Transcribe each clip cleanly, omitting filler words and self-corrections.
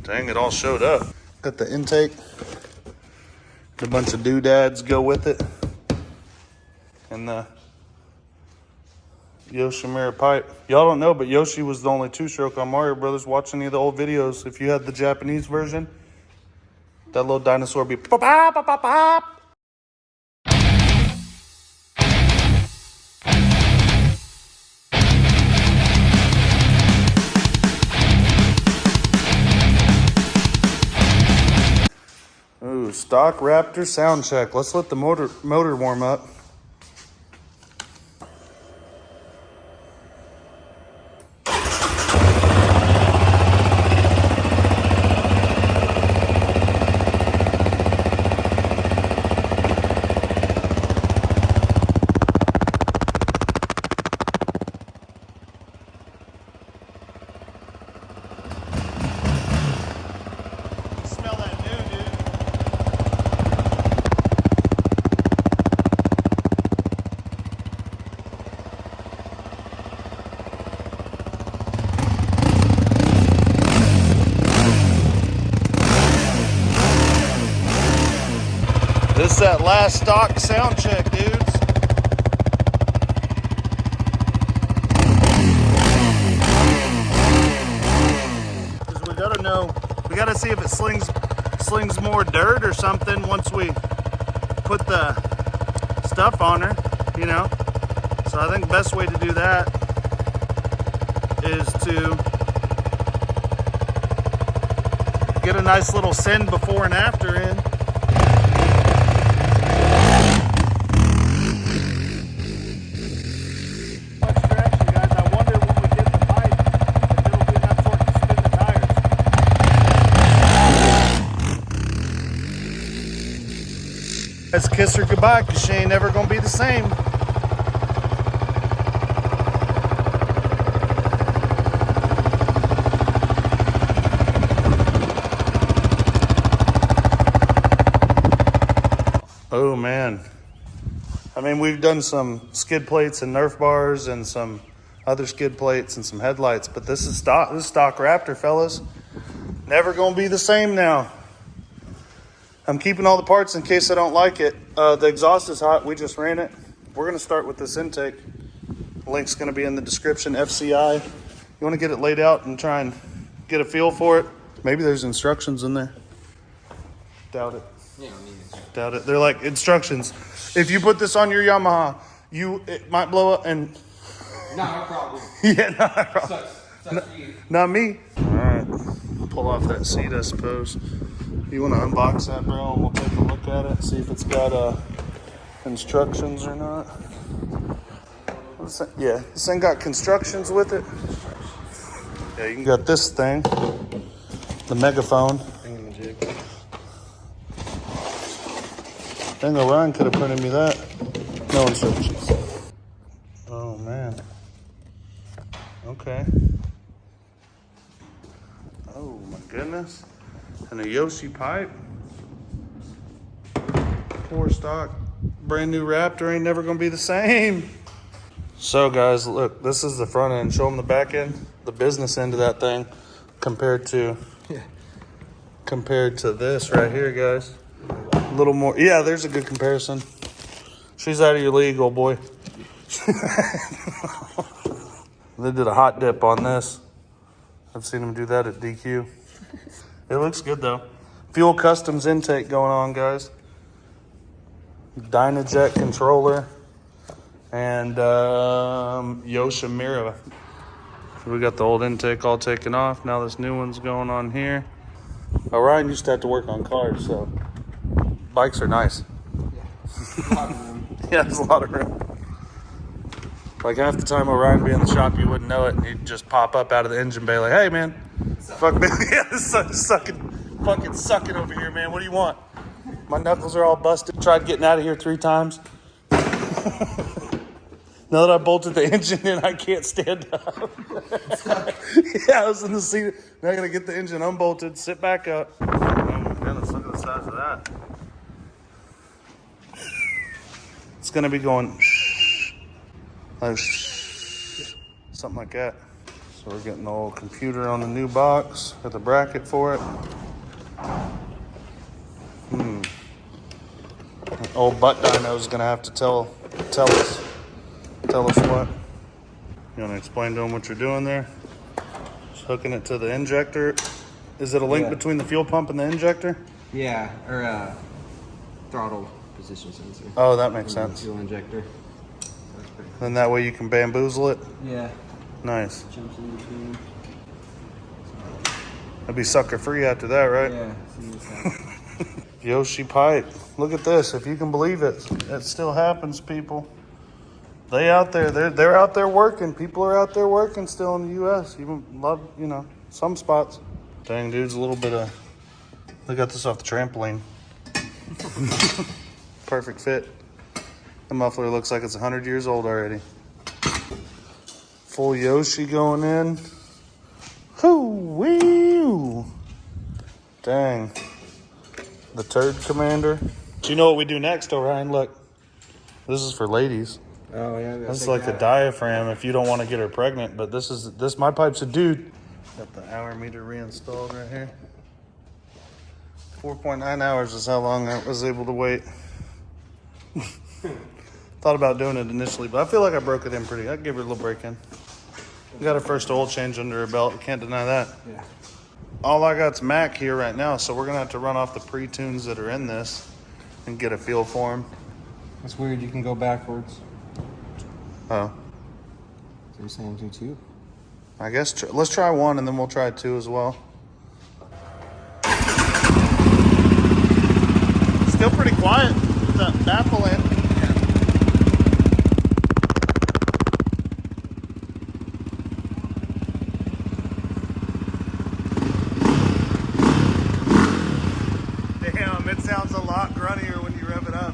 Dang, it all showed up. Got the intake. A bunch of doodads go with it. And the Yoshimura pipe. Y'all don't know, but Yoshi was the only two-stroke on Mario Brothers. Watch any of the old videos. If you had the Japanese version, that little dinosaur be pop, pop, pop, pop, pop. Ooh, stock Raptor sound check. Let's let the motor warm up. This is that last stock sound check, dudes. Because we gotta know, we gotta see if it slings more dirt or something once we put the stuff on her, you know. So I think the best way to do that is to get a nice little send before and after in. Let's kiss her goodbye, because she ain't never gonna be the same. Oh man. I mean, we've done some skid plates and Nerf bars and some other skid plates and some headlights, but this is stock Raptor, fellas. Never gonna be the same now. I'm keeping all the parts in case I don't like it. The exhaust is hot. We just ran it. We're going to start with this intake. The link's going to be in the description, FCI. You want to get it laid out and try and get a feel for it? Maybe there's instructions in there. Doubt it. Yeah, doubt it. They're like instructions. If you put this on your Yamaha, it might blow up and... Not a problem. Yeah, not a problem. Sucks for you. Not me. All right. Pull off that seat, I suppose. You want to unbox that, bro, and we'll take a look at it, see if it's got instructions or not. Yeah, this thing got constructions with it. Yeah, you can got this thing, the megaphone. Dang, Orion could have printed me that. No instructions. Oh, man. Okay. Oh, my goodness. And a Yoshi pipe. Poor stock. Brand new Raptor ain't never gonna be the same. So guys, look, this is the front end. Show them the back end, the business end of that thing, compared to this right here, guys. A little more. Yeah, there's a good comparison. She's out of your league, old boy. They did a hot dip on this. I've seen them do that at DQ. It looks good though. Fuel Customs intake going on, guys. Dynajet controller and Yoshimura. So we got the old intake all taken off. Now this new one's going on here. Orion used to have to work on cars, so bikes are nice. Yeah, yeah, there's a lot of room. Like half the time Orion be in the shop, you wouldn't know it, and he'd just pop up out of the engine bay like, "Hey man, fuck me, yeah, this sucker's fucking sucking over here, man. What do you want? My knuckles are all busted. Tried getting out of here 3 times. Now that I bolted the engine in, I can't stand up. Yeah, I was in the seat. Now I gotta get the engine unbolted, sit back up. Oh my goodness, look at the size of that. It's gonna be going like something like that. So we're getting the old computer on the new box. Got the bracket for it. Old butt dyno is gonna have to tell us what. You wanna explain to them what you're doing there? Just hooking it to the injector. Is it a link between the fuel pump and the injector? Yeah, or throttle position sensor. Oh, that makes sense. Fuel injector. That's pretty cool. Then that way you can bamboozle it. Yeah. Nice. Jumps in between. That'd be sucker free after that, right? Yeah. See what's happening. Yoshi pipe. Look at this. If you can believe it, it still happens, people. They out there. They're out there working. People are out there working still in the U.S. Even love, some spots. Dang, dude's a little bit of. They got this off the trampoline. Perfect fit. The muffler looks like it's 100 years old already. Full Yoshi going in. Hoo-wee! Dang. The turd commander. Do you know what we do next, Orion? Look. This is for ladies. Oh yeah. This is like the diaphragm if you don't want to get her pregnant, but my pipe's a dude. Got the hour meter reinstalled right here. 4.9 hours is how long I was able to wait. Thought about doing it initially, but I feel like I broke it in I gave her a little break in. Got her first oil change under her belt. Can't deny that. Yeah. All I got's Mac here right now, so we're gonna have to run off the pre-tunes that are in this and get a feel for them. That's weird. You can go backwards. Oh, So you're saying do two? I guess let's try one and then we'll try two as well. Still pretty quiet with that baffle in. Damn, it sounds a lot gruntier when you rev it up.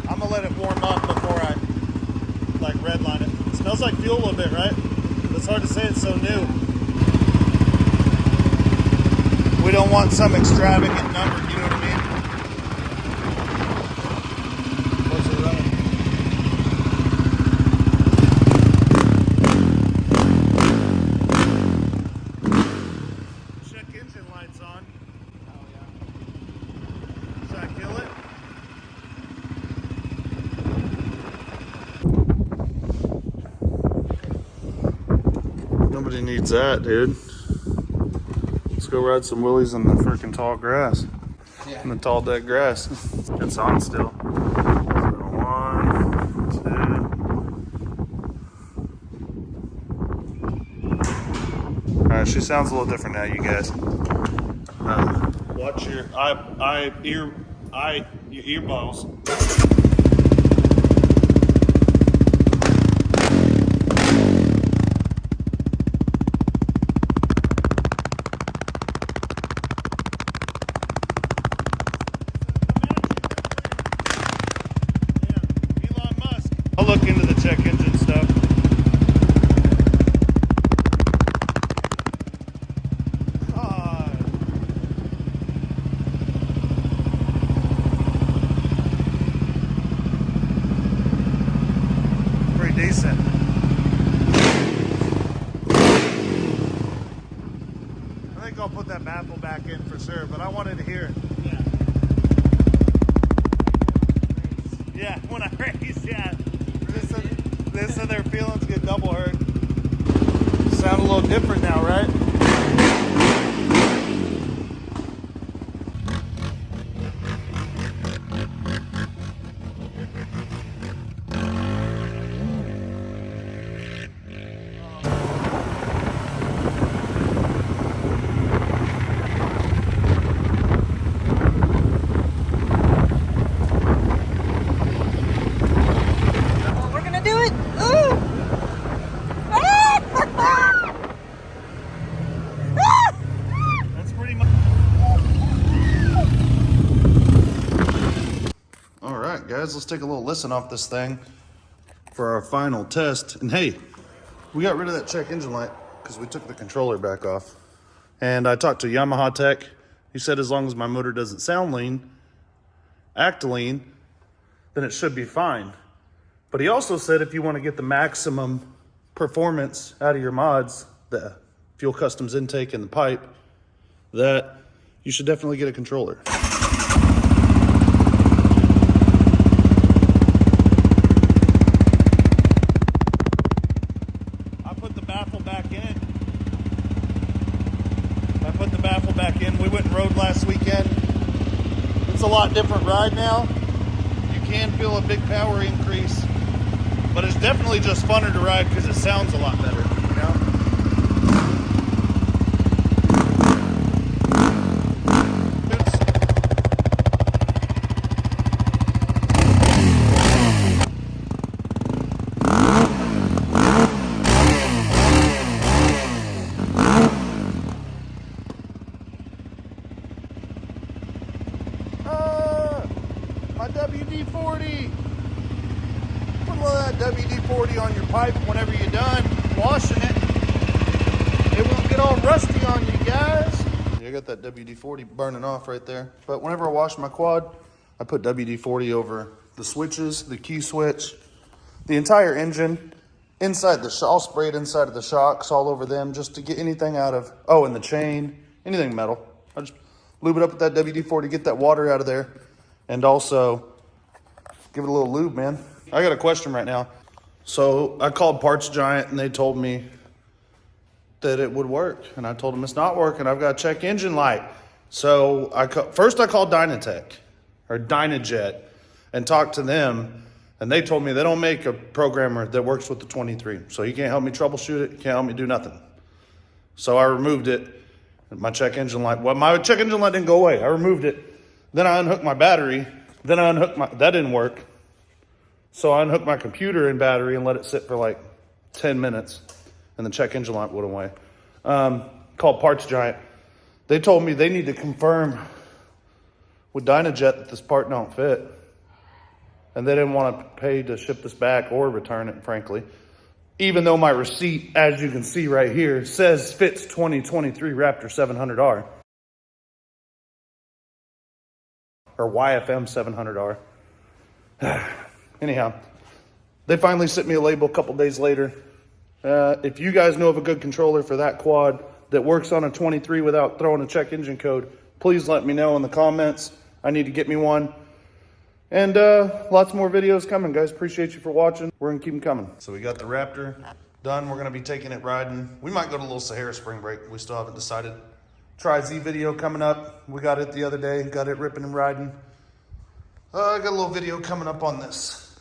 I'm gonna let it warm up before I redline it. It smells like fuel a little bit, right? It's hard to say, it's so new. We don't want some extravagant number, you know what I mean? What's it running? Check engine lights on. Oh yeah. Does that kill it? Nobody needs that, dude. Let's go ride some wheelies in the freaking tall grass. Yeah. In the tall dead grass. It's on still. So 1, 2. Alright, she sounds a little different now, you guys. Watch your your earballs. I'll look into the check engine stuff. God. Pretty decent. I think I'll put that baffle back in for sure, but I wanted to hear it. Yeah, when I race, yeah. This and their feelings get double hurt. Sound a little different now, right? We're gonna do it. Ooh. That's pretty much. All right, guys, let's take a little listen off this thing for our final test. And hey, we got rid of that check engine light because we took the controller back off. And I talked to Yamaha tech. He said as long as my motor doesn't sound lean, act lean, then it should be fine. But he also said if you want to get the maximum performance out of your mods, the fuel customs intake and the pipe, that you should definitely get a controller. I put the baffle back in. We went and rode last weekend. It's a lot different ride now. You can feel a big power increase, but it's definitely just funner to ride because it sounds a lot better, you know? My WD-40. Put a little of that WD-40 on your pipe whenever you're done washing it. It won't get all rusty on you guys. Yeah, I got that WD-40 burning off right there. But whenever I wash my quad, I put WD-40 over the switches, the key switch, the entire engine, inside the I'll spray it inside of the shocks, all over them, just to get anything out of, oh, and the chain, anything metal. I just lube it up with that WD-40, get that water out of there. And also, give it a little lube, man. I got a question right now. So I called Parts Giant and they told me that it would work. And I told them it's not working. I've got to check engine light. So first I called Dynajet and talked to them. And they told me they don't make a programmer that works with the 23. So you can't help me troubleshoot it. You can't help me do nothing. So I removed it. My check engine light, well, my check engine light didn't go away. I removed it. Then I unhooked my battery. Then I unhooked that didn't work. So I unhooked my computer and battery and let it sit for like 10 minutes. And the check engine light went away. Called Parts Giant. They told me they need to confirm with Dynajet that this part don't fit. And they didn't want to pay to ship this back or return it, frankly. Even though my receipt, as you can see right here, says fits 2023 Raptor 700R. Or YFM 700R. Anyhow, they finally sent me a label a couple days later. If you guys know of a good controller for that quad that works on a 23 without throwing a check engine code, please let me know in the comments. I need to get me one. And lots more videos coming, guys. Appreciate you for watching. We're going to keep them coming. So we got the Raptor done. We're going to be taking it riding. We might go to a little Sahara spring break. We still haven't decided. Tri-Z video coming up. We got it the other day. Got it ripping and riding. I got a little video coming up on this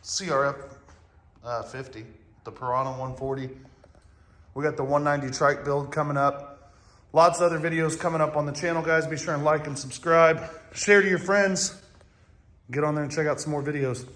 CRF 50, the Piranha 140. We got the 190 trike build coming up. Lots of other videos coming up on the channel, guys. Be sure and like and subscribe. Share to your friends. Get on there and check out some more videos.